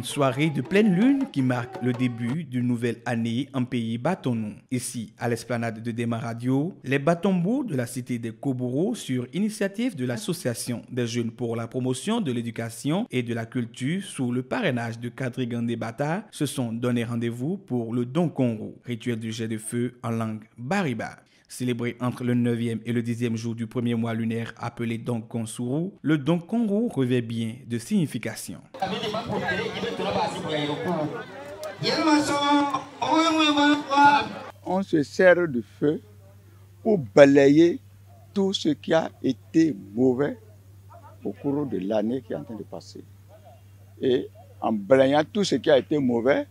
Une soirée de pleine lune qui marque le début d'une nouvelle année en pays Batonou. Ici, à l'esplanade de Dema Radio, les Batombos de la cité des Koboro, sur initiative de l'Association des jeunes pour la promotion de l'éducation et de la culture sous le parrainage de Kadrigan Bata, se sont donné rendez-vous pour le Donkonro, rituel du jet de feu en langue Bariba. Célébré entre le 9e et le 10e jour du premier mois lunaire appelé Donkonsuru, le Donkonro revêt bien de signification. On se sert du feu pour balayer tout ce qui a été mauvais au cours de l'année qui est en train de passer. Et en balayant tout ce qui a été mauvais,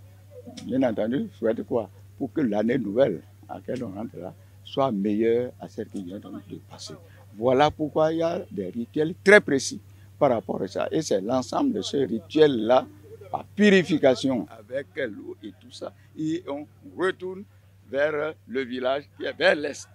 bien entendu, je souhaite quoi? Pour que l'année nouvelle à laquelle on rentre là soit meilleure à celle qui vient de passer. Voilà pourquoi il y a des rituels très précis par rapport à ça. Et c'est l'ensemble de ce rituel-là, par purification avec l'eau et tout ça. Et on retourne vers le village qui est vers l'est.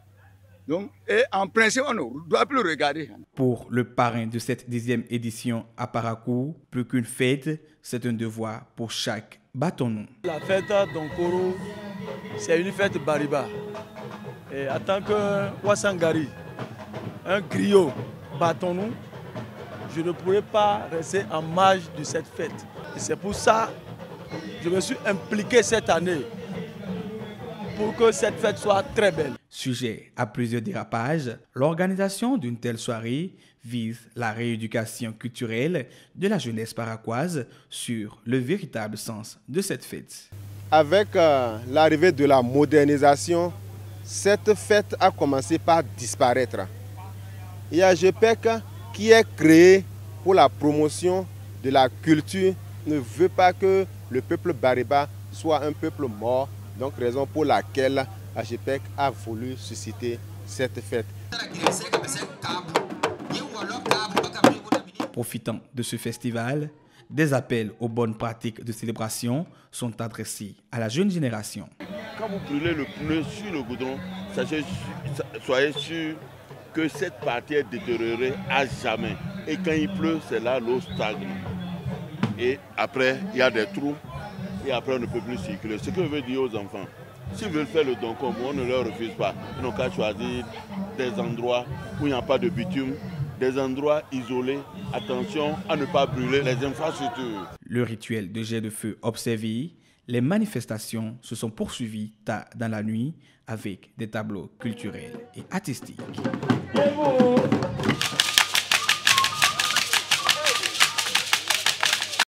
Donc, et en principe, on ne doit plus regarder. Pour le parrain de cette 10e édition à Parakou, plus qu'une fête, c'est un devoir pour chaque Batonou. La fête Donkoro, c'est une fête Bariba. Et en tant que Wassangari, un griot Batonou, je ne pourrais pas rester en marge de cette fête. Et c'est pour ça que je me suis impliqué cette année pour que cette fête soit très belle. Sujet à plusieurs dérapages, l'organisation d'une telle soirée vise la rééducation culturelle de la jeunesse paraquoise sur le véritable sens de cette fête. Avec l'arrivée de la modernisation, cette fête a commencé par disparaître. Il y a GPEC qui est créé pour la promotion de la culture, ne veut pas que le peuple Bariba soit un peuple mort, donc raison pour laquelle AGPEC a voulu susciter cette fête. Profitant de ce festival, des appels aux bonnes pratiques de célébration sont adressés à la jeune génération. Quand vous brûlez le pneu sur le goudron, soyez sûr que cette partie est détériorée à jamais. Et quand il pleut, c'est là l'eau stagne. Et après, il y a des trous. Et après, on ne peut plus circuler. Ce que je veux dire aux enfants, s'ils veulent faire le Donkonro, on ne leur refuse pas. Ils n'ont qu'à choisir des endroits où il n'y a pas de bitume, des endroits isolés. Attention à ne pas brûler les infrastructures. Le rituel de jet de feu observé, les manifestations se sont poursuivies tard dans la nuit avec des tableaux culturels et artistiques.